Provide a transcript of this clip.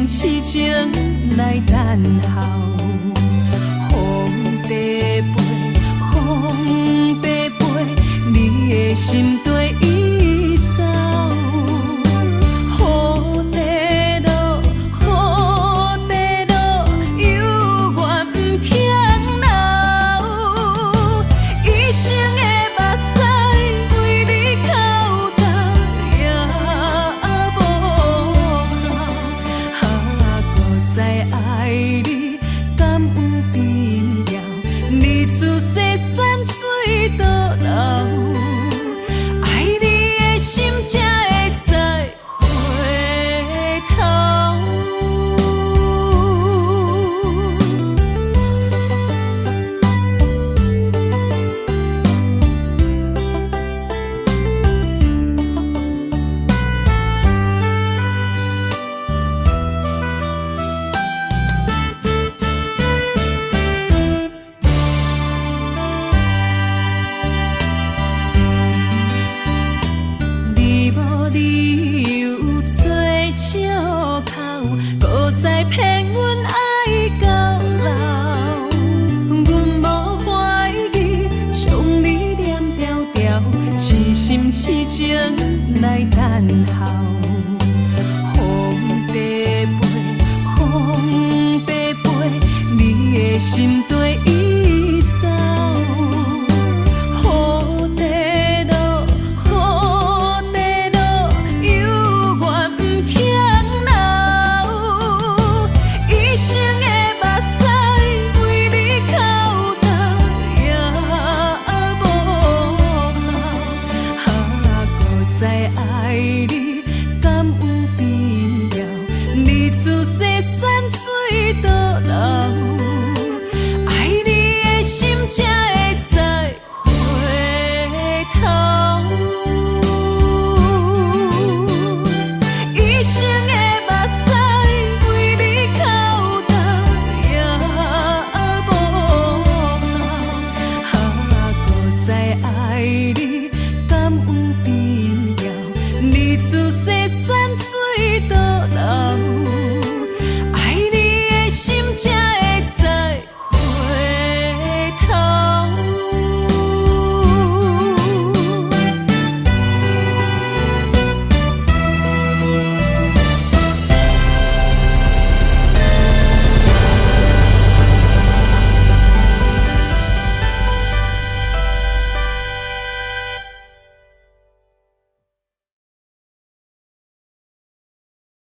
心痴情来等候。风在飞，风在飞，你的心跟伊走。雨在落，雨在落，犹原不停留。一生的目屎为你哭干也无够，搁再爱你敢有必要？你自西山水倒流，爱你的心才会再回头。你无理由做借口，搁再骗阮爱到老。阮无怀疑，将你念条条，痴心痴情来等候。风在飞，风在飞，你的心跟伊走。雨在落，雨在落，犹原不停留。一生的目屎为你哭干也无够，搁再爱你敢有必要？你自西山水倒流，爱你的心才会再回头。一生的目屎为你哭干也无够，搁再爱你敢有必要？你自西